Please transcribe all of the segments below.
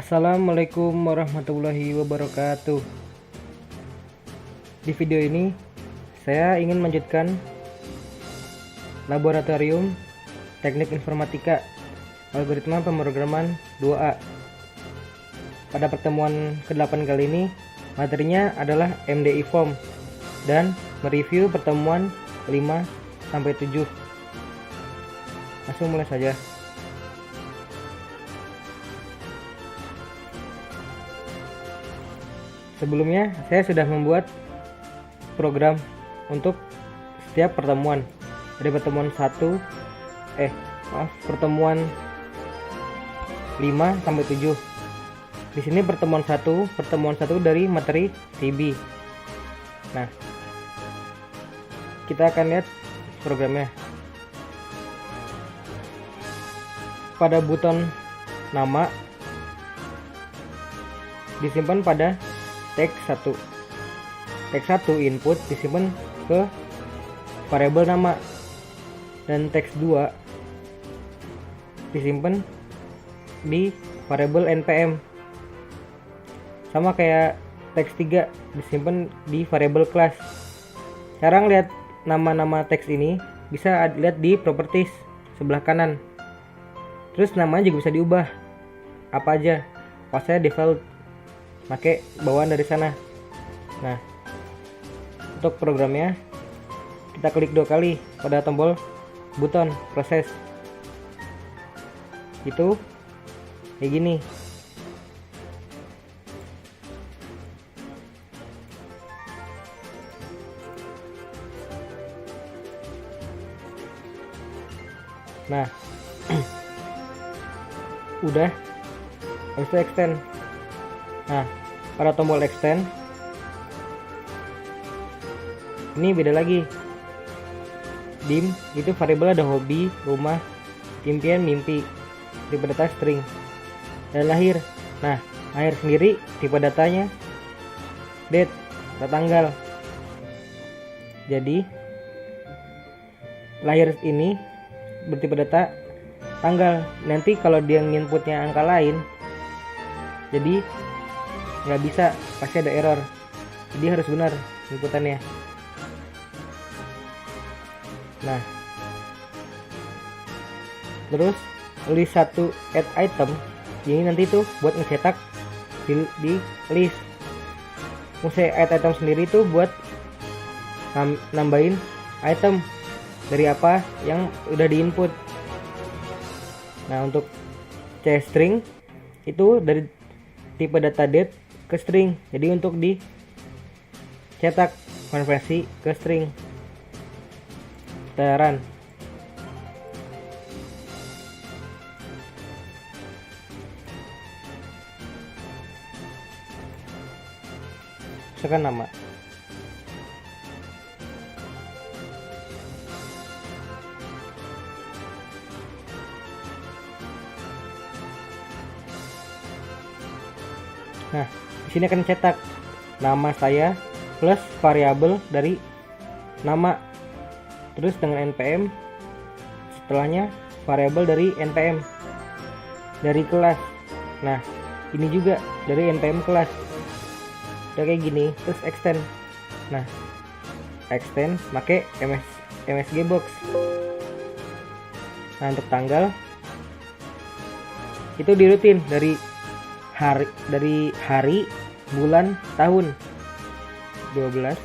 Assalamualaikum warahmatullahi wabarakatuh. Di video ini saya ingin melanjutkan laboratorium teknik informatika algoritma pemrograman 2A. Pada pertemuan ke-8 kali ini materinya adalah MDI form dan mereview pertemuan 5-7. Langsung mulai saja. Sebelumnya saya sudah membuat program untuk setiap pertemuan. Dari pertemuan pertemuan 5 sampai 7. Di sini pertemuan 1 dari materi TB. Nah, kita akan lihat programnya. Pada buton nama disimpan pada teks 1. Teks 1 input disimpan ke variabel nama dan teks 2 disimpan di variabel npm. Sama kayak teks 3 disimpan di variabel class. Cara ngeliat nama-nama teks ini bisa dilihat di properties sebelah kanan. Terus namanya juga bisa diubah apa aja. Pas saya default pakai bawaan dari sana. Nah, untuk programnya kita klik 2 kali pada tombol buton proses. Itu kayak gini. Nah, udah. Habis itu extend. Nah, pada tombol extend ini beda lagi. Dim itu variabel ada hobi, rumah, impian, mimpi. Tipe data string. Dan lahir. Nah, lahir sendiri tipe datanya date, tanggal. Jadi lahir ini bertipe data tanggal. Nanti kalau dia nginputnya angka lain, jadi nggak bisa, pasti ada error. Jadi harus benar inputannya. Nah, terus list 1 add item ini nanti tuh buat ngecetak di list. Fungsi add item sendiri tuh buat nambahin item dari apa yang udah diinput. Nah, untuk string itu dari tipe data date ke string. Jadi untuk dicetak konversi ke string. Kita run. Misalkan nama. Nah, di sini akan cetak nama saya plus variabel dari nama, terus dengan npm, setelahnya variabel dari npm dari kelas. Nah, ini juga dari npm kelas. Udah kayak gini, terus extend. Nah, extend pakai msg box. Nah, untuk tanggal itu dirutin dari hari, bulan, tahun. 12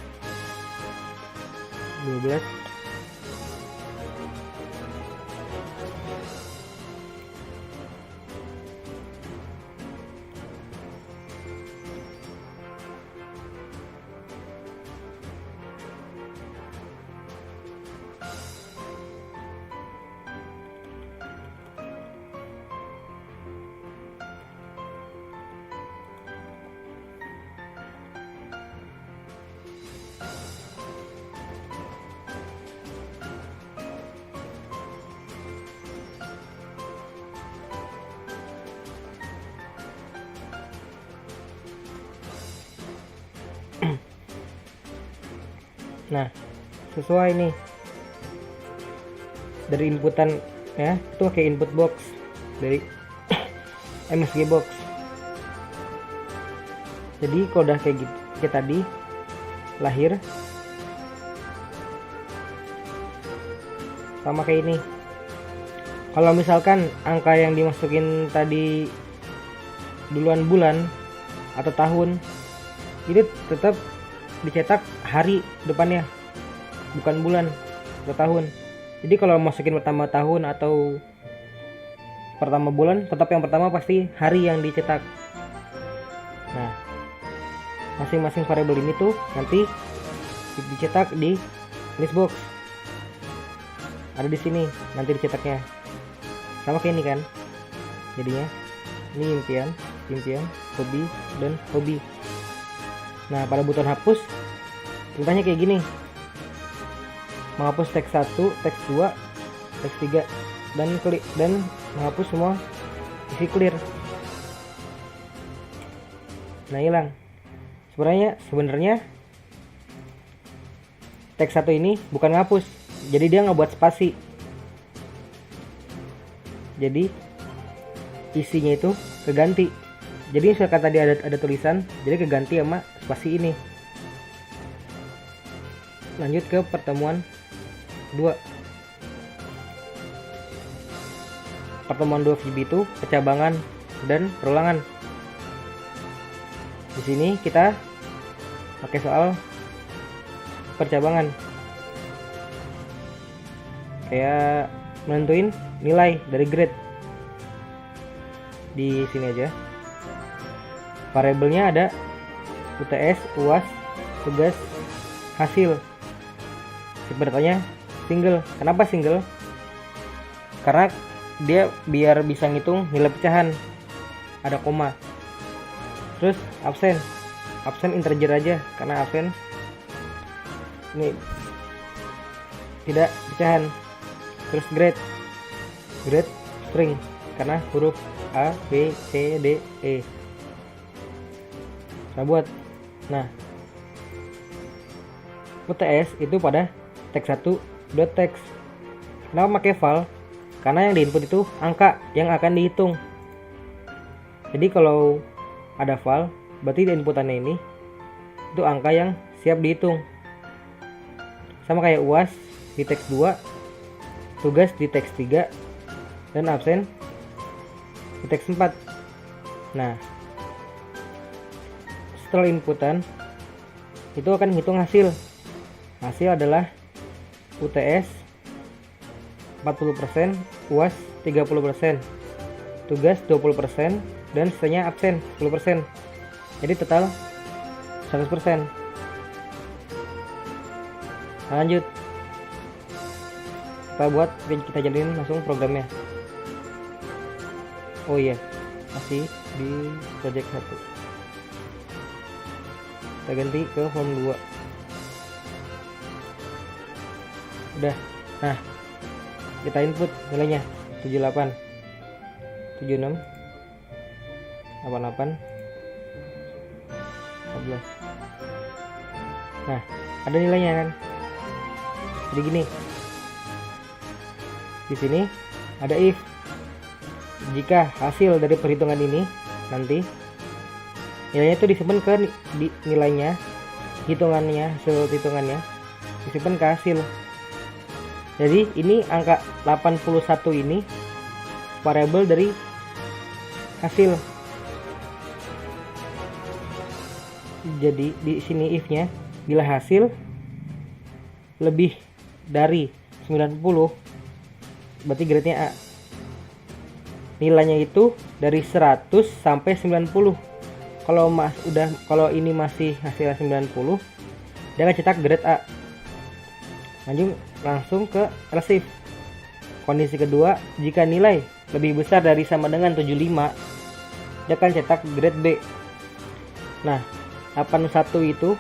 Nah, sesuai nih dari inputan ya, itu pakai input box dari MSG box. Jadi kalau udah kayak gitu kayak tadi lahir sama kayak ini. Kalau misalkan angka yang dimasukin tadi duluan bulan atau tahun, itu tetap dicetak hari depannya, bukan bulan atau tahun. Jadi kalau masukin pertama tahun atau pertama bulan, tetap yang pertama pasti hari yang dicetak. Nah, masing-masing variabel ini tuh nanti dicetak di list box. Ada di sini nanti dicetaknya. Sama kayak ini kan. Jadinya ini impian, hobi, dan hobi. Nah, pada button hapus perintahnya kayak gini. Menghapus teks 1, teks 2, teks 3 dan menghapus semua isi clear. Nah, hilang. Sebenarnya teks 1 ini bukan ngapus. Jadi dia ngebuat spasi. Jadi isinya itu keganti. Jadi misalkan tadi ada tulisan, jadi keganti sama spasi ini. Lanjut ke pertemuan 2. Pertemuan 2 VB itu percabangan dan perulangan. Di sini kita pakai soal percabangan. Kayak menentuin nilai dari grade. Di sini aja. Variabelnya ada UTS, UAS, tugas, hasil. Sebenarnya single. Kenapa single? Karena dia biar bisa ngitung nilai pecahan. Ada koma. Terus absen integer aja karena absen ini tidak pecahan. Terus grade string karena huruf A, B, C, D, E. Nah, UTS itu pada teks 1.text. Kenapa pakai val? Karena yang diinput itu angka yang akan dihitung. Jadi kalau ada val, berarti inputannya ini itu angka yang siap dihitung. Sama kayak UAS di teks 2, tugas di teks 3, dan absen di teks 4. Nah, setelah inputan itu akan menghitung hasil. Hasil adalah UTS 40%, UAS 30%, tugas 20%, dan sisanya absen 10%. Jadi total 100%. Nah, lanjut. Kita jadiin langsung programnya. Oh iya, masih di project 1. Kita ganti ke form 2. Udah. Nah, kita input nilainya 78, 76, 88, 14. Nah, ada nilainya kan. Jadi gini. Di sini ada if. Jika hasil dari perhitungan ini nanti nilainya itu disimpan ke nilainya, hasil hitungannya disimpan ke hasil. Jadi ini angka 81 ini variabel dari hasil. Jadi di sini if-nya bila hasil lebih dari 90 berarti grade-nya A. Nilainya itu dari 100 sampai 90. Kalau ini masih hasilnya 90, dia akan cetak grade A. Langsung ke else if. Kondisi kedua, jika nilai lebih besar dari sama dengan 75, dia akan cetak grade B. Nah, 81 itu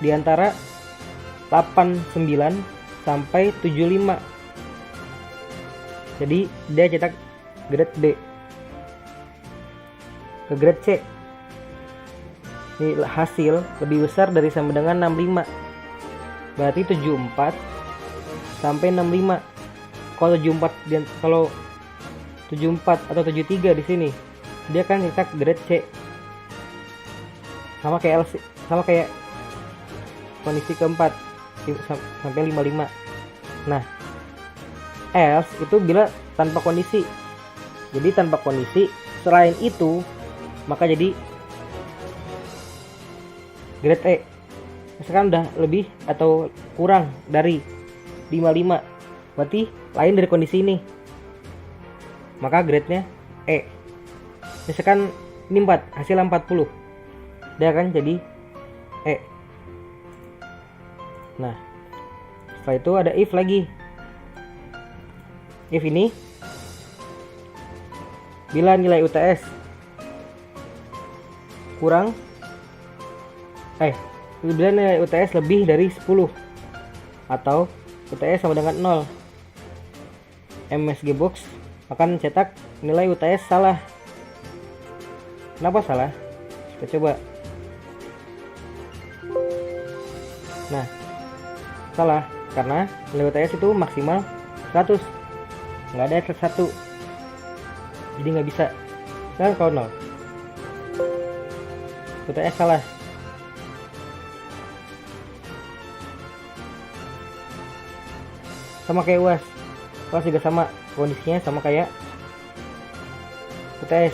diantara 89 sampai 75. Jadi dia cetak grade B. Ke grade C, ini hasil lebih besar dari sama dengan 65, berarti 74 sampai 65. Kalau 74 atau 73 di sini dia akan cetak grade C. sama kayak kondisi keempat sampai 55. Nah, else itu bila tanpa kondisi. Jadi tanpa kondisi selain itu maka jadi grade E. Misalkan udah lebih atau kurang dari 55, berarti lain dari kondisi ini, maka grade-nya E. Misalkan ini 4, hasilnya 40, dia akan jadi E. Nah, setelah itu ada if lagi. If ini bila nilai UTS kurang bila nilai UTS lebih dari 10 atau UTS sama dengan 0, MSG Box akan cetak nilai UTS salah. Kenapa salah? Kita coba. Nah, salah karena nilai UTS itu maksimal 100, nggak ada 1, jadi nggak bisa. Dan kalau 0, UTS salah. Sama kayak UAS juga sama, kondisinya sama kayak UTS.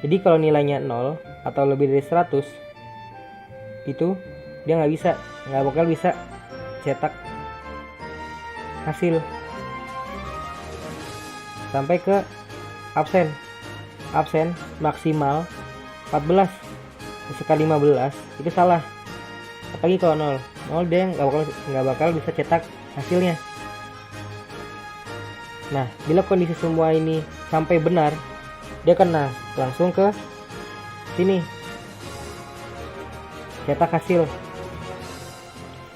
Jadi kalau nilainya 0 atau lebih dari 100, itu dia nggak bakal bisa cetak hasil. Sampai ke absen maksimal 14, sekali 15 itu salah. Apalagi kalau 0 dia nggak bakal bisa cetak hasilnya. Nah, bila kondisi semua ini sampai benar, dia akan langsung ke sini cetak hasil.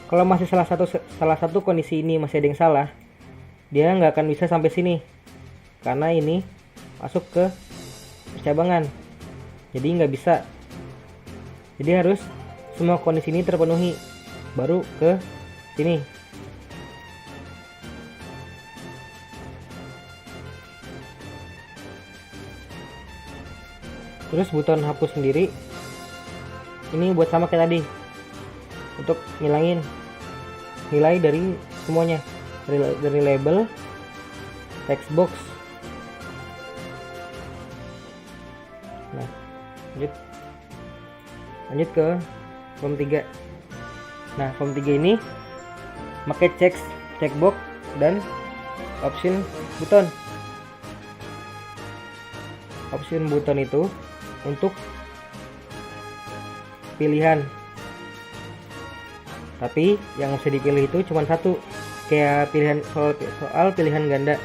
Kalau masih salah satu kondisi ini masih ada yang salah, dia nggak akan bisa sampai sini karena ini masuk ke percabangan, jadi nggak bisa. Jadi harus semua kondisi ini terpenuhi baru ke sini. Terus buton hapus sendiri ini buat sama kayak tadi, untuk ngilangin nilai dari semuanya, dari label, text box. Nah, lanjut ke form 3. Nah, form 3 ini pakai checkbox dan option buton. Option buton itu untuk pilihan, tapi yang bisa dipilih itu cuma satu, kayak pilihan soal pilihan ganda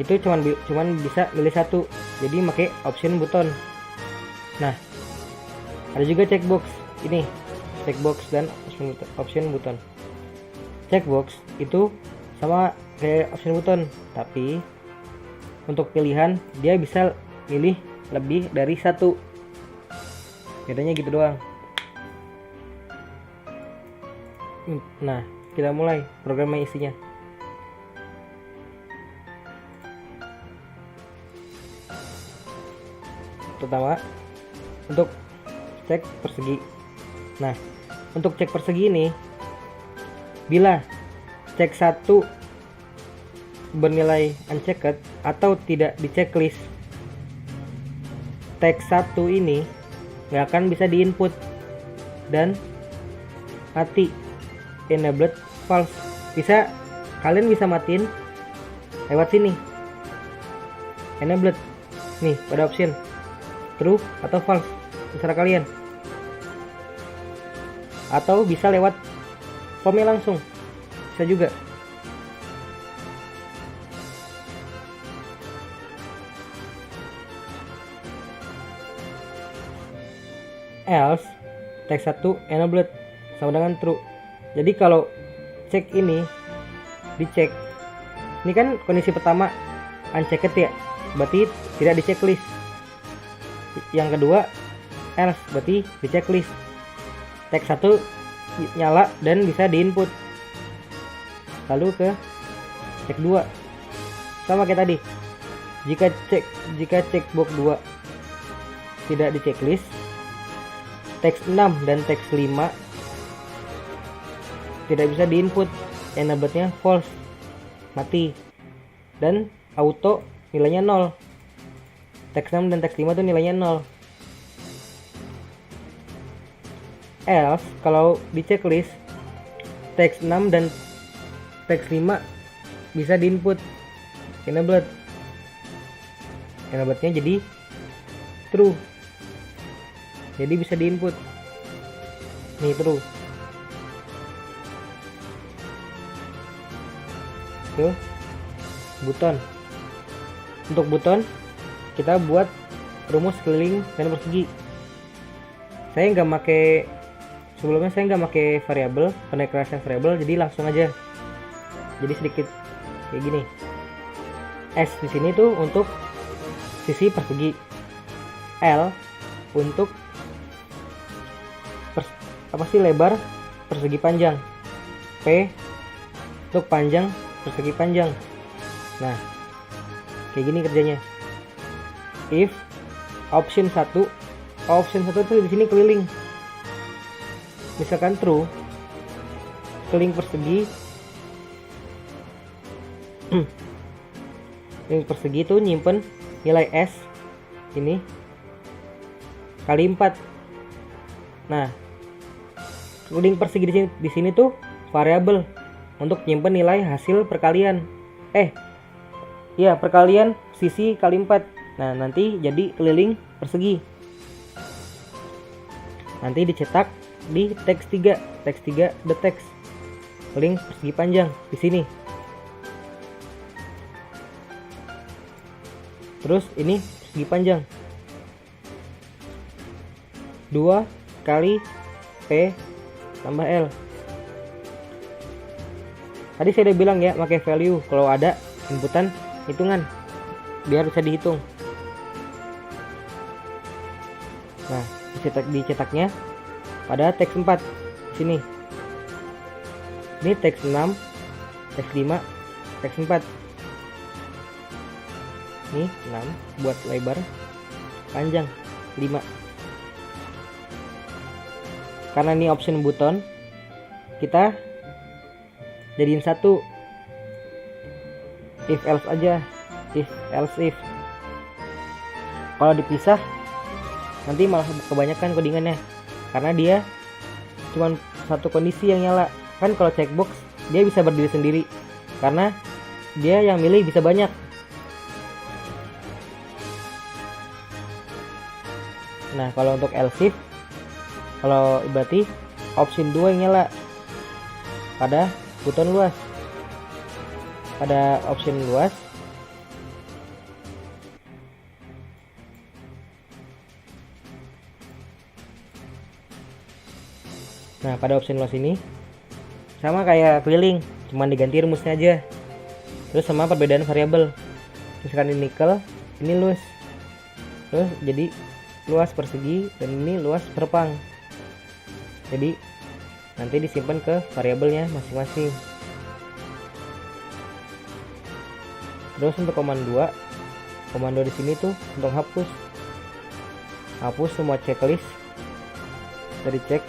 itu cuman bisa milih satu, jadi pakai option buton. Nah, ada juga checkbox ini, checkbox dan option buton. Checkbox itu sama kayak option buton, tapi untuk pilihan dia bisa pilih lebih dari satu, bedanya gitu doang. Nah, kita mulai programnya isinya. Pertama, untuk cek persegi. Nah, untuk cek persegi ini, bila cek 1 bernilai unchecked atau tidak di checklist, teks 1 ini nggak akan bisa diinput dan mati, enabled false. Kalian bisa matiin lewat sini, enabled nih pada option true atau false, terserah kalian, atau bisa lewat formnya langsung, bisa juga. Else text 1 enabled sama dengan true. Jadi kalau cek ini dicek, ini kan kondisi pertama unchecked ya, berarti tidak di checklist. Yang kedua else, berarti di checklist. Text 1 nyala dan bisa diinput. Lalu ke cek 2 sama kayak tadi. Jika checkbox 2 tidak di checklist, teks 6 dan teks 5 tidak bisa diinput, enablednya false, mati, dan auto nilainya 0. Teks 6 dan teks 5 tuh nilainya 0. Else kalau di checklist teks 6 dan teks 5 bisa diinput, enablednya jadi true, jadi bisa diinput nih, true. Tuh buton, untuk buton kita buat rumus keliling dan persegi. Saya nggak make, sebelumnya saya nggak make variabel, pendekorasian variabel, jadi langsung aja. Jadi sedikit kayak gini. S di sini tuh untuk sisi persegi, L untuk lebar persegi panjang, P untuk panjang persegi panjang. Nah, kayak gini kerjanya. If option 1 tuh di sini keliling. Misalkan true, keliling persegi keliling persegi itu nyimpen nilai S ini kali 4. Nah, keliling persegi di sini tuh variabel untuk nyimpen nilai hasil perkalian. Perkalian sisi kali 4. Nah, nanti jadi keliling persegi. Nanti dicetak di teks 3, the text. Keliling persegi panjang di sini. Terus ini persegi panjang 2 kali P tambah L. Tadi saya udah bilang ya, pakai value kalau ada inputan hitungan biar bisa dihitung. Nah, dicetaknya pada teks 4 di sini. Ini teks 6, teks 5, teks 4. Ini 6 buat lebar, panjang 5. Karena ini option button, kita jadiin satu. If else aja, if else if. Kalau dipisah nanti malah kebanyakan codingannya, karena dia cuma satu kondisi yang nyala. Kan kalau checkbox dia bisa berdiri sendiri karena dia yang milih bisa banyak. Nah, kalau untuk else if, kalau berarti option 2 yang nyala pada button luas. Pada option luas nah, pada option luas ini sama kayak keliling, cuman diganti rumusnya aja. Terus sama perbedaan variabel. Misalkan ini nikel, ini luas. Terus jadi luas persegi dan ini luas perpang. Jadi nanti disimpan ke variabelnya masing-masing. Terus untuk komando di sini tuh untuk hapus semua checklist dari check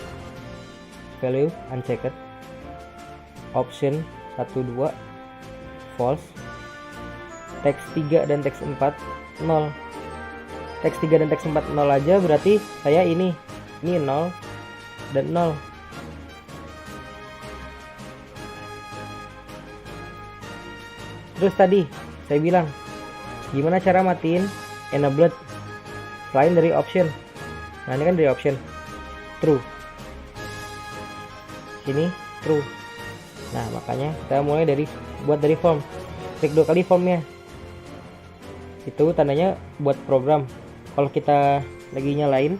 value unchecked, option 1 2 false, teks 3 dan teks 4 0. Teks 3 dan teks 4 0 aja, berarti saya ini 0 dan 0. Terus tadi saya bilang gimana cara matiin enabled selain dari option. Nah, ini kan dari option true, sini true. Nah, makanya kita mulai buat dari form. Klik 2 kali formnya, itu tandanya buat program. Kalau kita lagi nyalain,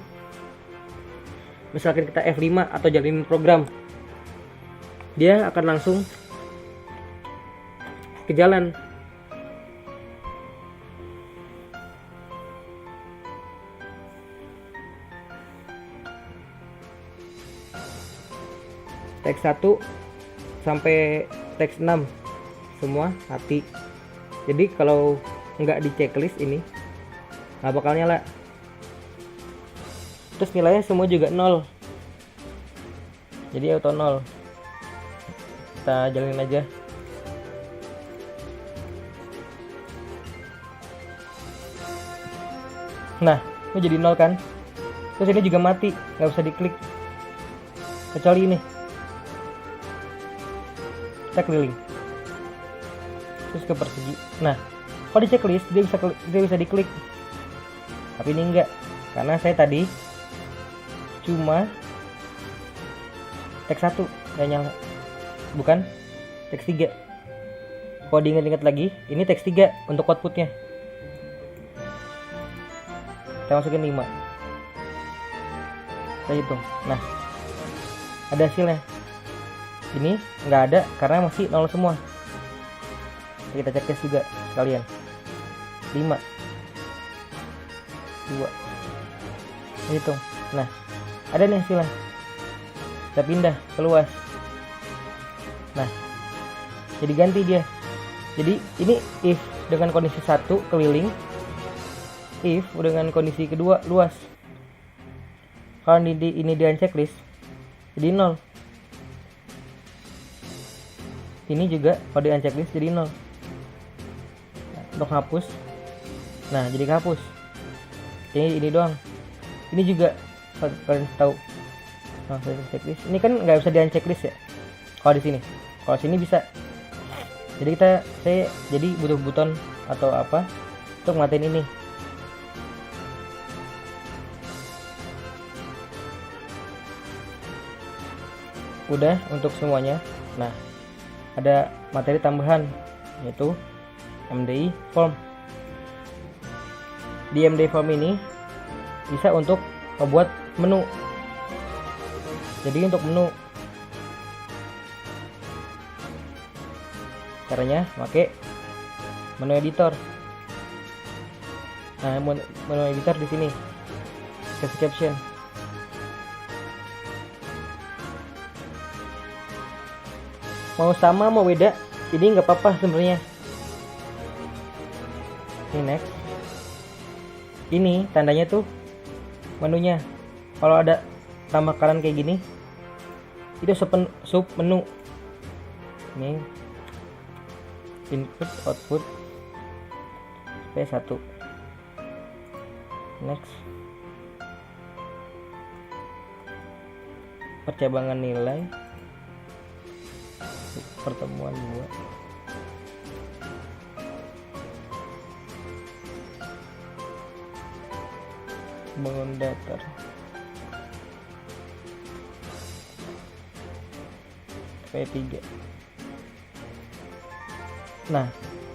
misalkan kita F5 atau jalanin program, dia akan langsung ke jalan. Teks 1 sampai teks 6 semua mati. Jadi kalau nggak di checklist ini nggak bakal nyala. Terus nilainya semua juga 0. jadi auto 0. Kita jalanin aja. Nah, ini jadi 0 kan. Terus ini juga mati, nggak usah diklik kecuali ini. Kita keliling terus ke persegi. Nah, kalau di checklist dia bisa diklik, tapi ini enggak, karena saya tadi cuma teks 1 nggak nyala, bukan teks 3. Kalau diingat-ingat lagi, ini teks 3 untuk outputnya. Kita masukin 5, kita hitung. Nah, ada hasilnya. Ini nggak ada karena masih 0 semua. Kita cek tes juga sekalian. 5 2 hitung. Nah, ada nih hasilnya. Kita pindah ke luas. Nah, jadi ganti dia. Jadi ini if dengan kondisi 1 keliling, if dengan kondisi kedua luas. Kalau ini di unchecklist jadi 0. Ini juga kalau di unchecklist jadi 0. Nah, untuk hapus, nah jadi hapus. Ini doang. Ini juga kalian tahu. Nah, checklist. Ini kan nggak bisa di unchecklist ya. Kalau di sini, kalau sini bisa. Jadi saya jadi butuh button atau apa untuk matiin ini. Udah untuk semuanya. Nah, ada materi tambahan yaitu MDI form. Di MDI form ini bisa untuk membuat menu. Jadi untuk menu caranya pakai menu editor. Nah, menu editor di sini. Kasih caption. Mau sama mau beda, jadi nggak apa-apa sebenarnya. Ini next. Ini tandanya tuh menunya. Kalau ada tambah kanan kayak gini, itu sub menu. Ini input output P1. Next. Percabangan nilai. Pertemuan 2. Bangun datar. P3. Nah,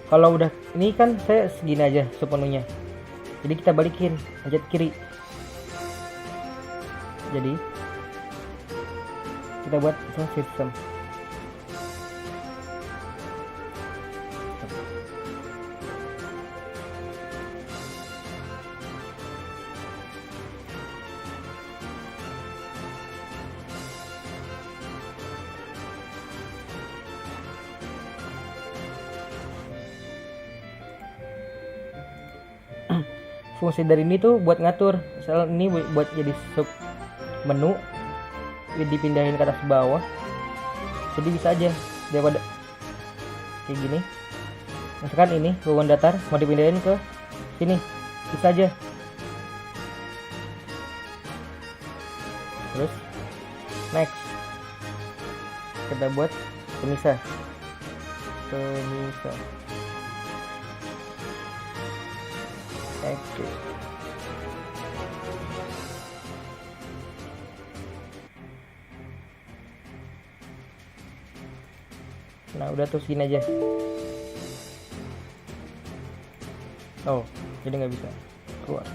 kalau udah ini kan saya segini aja sepenuhnya. Jadi kita balikin, pencet kiri. Jadi kita buat sistem. Fungsi dari ini tuh buat ngatur. Misal ini buat jadi sub menu, dipindahin ke atas bawah. Jadi bisa aja daripada kayak gini. Misalkan ini bangun datar mau dipindahin ke sini, bisa aja. Terus next kita buat pemisah. Oke. Nah, udah tuh segini aja. Oh, jadi nggak bisa keluar.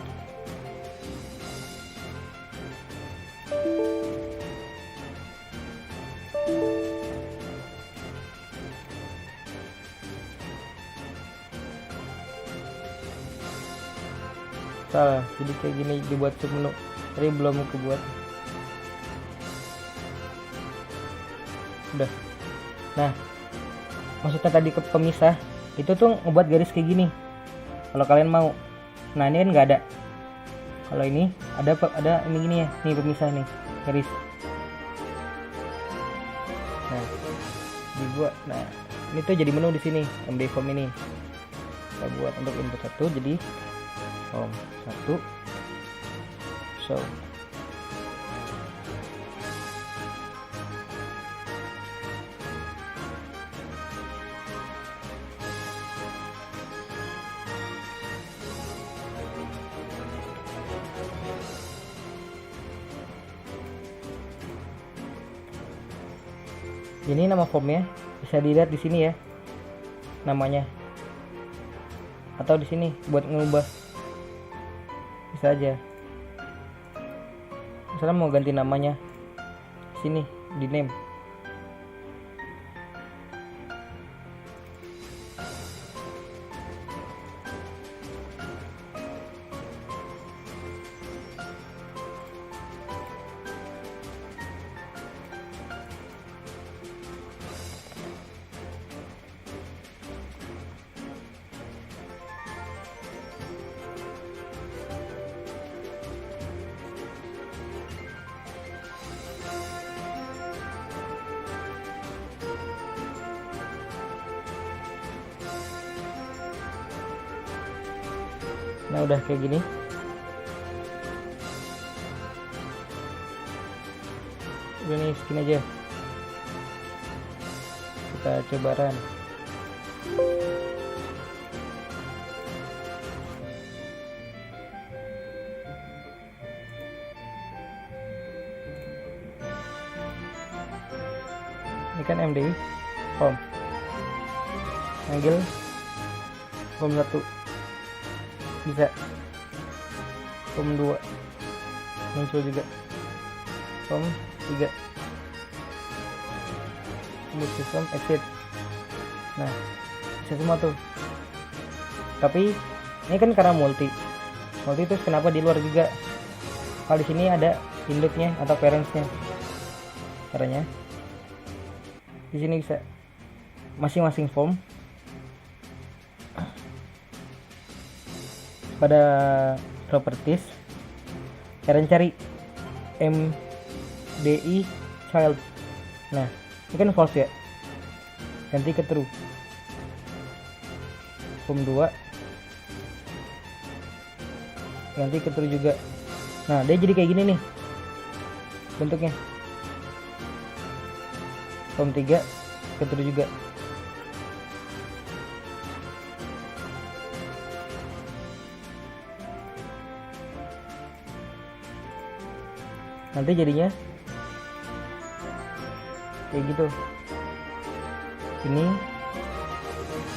Salah, jadi kayak gini dibuat sub menu, tapi belum kebuat. Udah. Nah, maksudnya tadi ke pemisah itu tuh ngebuat garis kayak gini kalau kalian mau. Nah, ini kan nggak ada. Kalau ini ada ini gini ya, nih pemisah nih garis. Nah, nah ini tuh jadi menu di sini MD form ini. Kita buat untuk input 1 jadi form 1 show. Ini nama formnya bisa dilihat di sini ya, namanya, atau di sini buat ngubah bisa aja. Misalnya mau ganti namanya, sini di name. Nah udah kayak gini. Udah nih skin aja. Kita coba run. Ini kan MDI form. Panggil form 1 bisa, form 2 muncul juga, form 3 boot system exit. Nah bisa semua tuh, tapi ini kan karena multi terus kenapa di luar juga. Kalau di sini ada induknya atau parentsnya, caranya di sini bisa masing-masing form pada properties, kalian cari MDI child. Nah ini kan false ya, ganti ke true. Form 2 ganti ke true juga. Nah dia jadi kayak gini nih bentuknya. Form 3 ke true juga. Nanti jadinya kayak gitu. Ini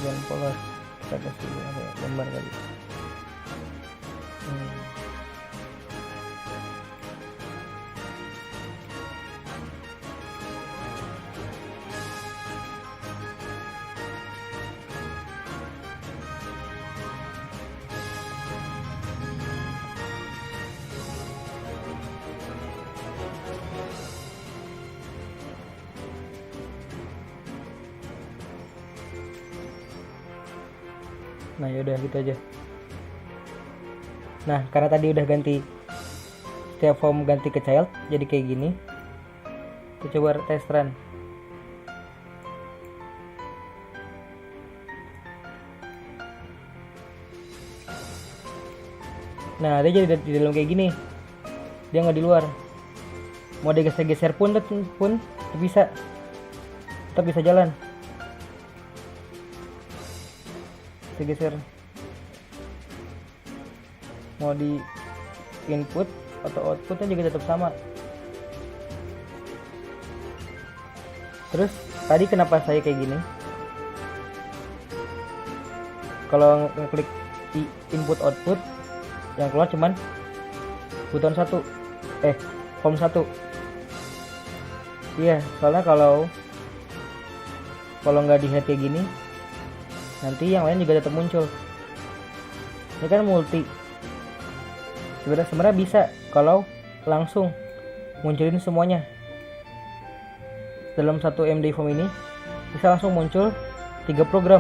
dan polos kita kasih ada gambar kali. Nah yaudah gitu aja. Nah karena tadi udah ganti, setiap form ganti ke child jadi kayak gini. Kita coba test run. Nah dia jadi di dalam kayak gini, dia nggak di luar. Mau digeser-geser pun bisa, tetap bisa jalan. Geser, mau di input atau outputnya juga tetap sama. Terus tadi kenapa saya kayak gini, kalau ngeklik di input output yang keluar cuman button form 1. Iya soalnya kalau nggak di hide kayak gini, nanti yang lain juga tetap muncul. Ini kan multi, sebenarnya bisa kalau langsung munculin semuanya dalam satu MD form ini, bisa langsung muncul 3 program.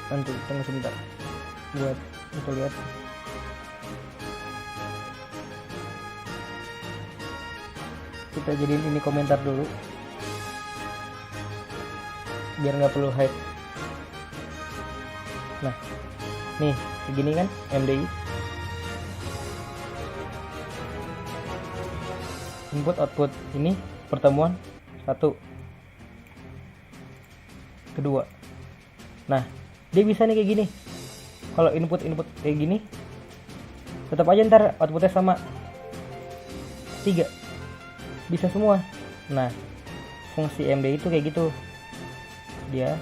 Nanti tunggu sebentar buat kita lihat. kita jadiin ini komentar dulu biar nggak perlu hide. Nah nih segini kan MDI, input output ini pertemuan satu kedua. Nah dia bisa nih kayak gini. Kalau input kayak gini tetap aja ntar outputnya sama 3, bisa semua. Nah fungsi MD itu kayak gitu, dia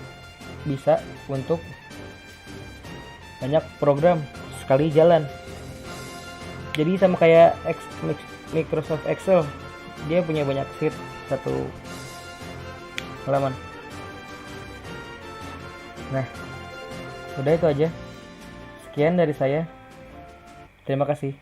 bisa untuk banyak program sekali jalan. Jadi sama kayak Microsoft Excel, dia punya banyak sheet satu halaman. Nah udah itu aja, sekian dari saya, terima kasih.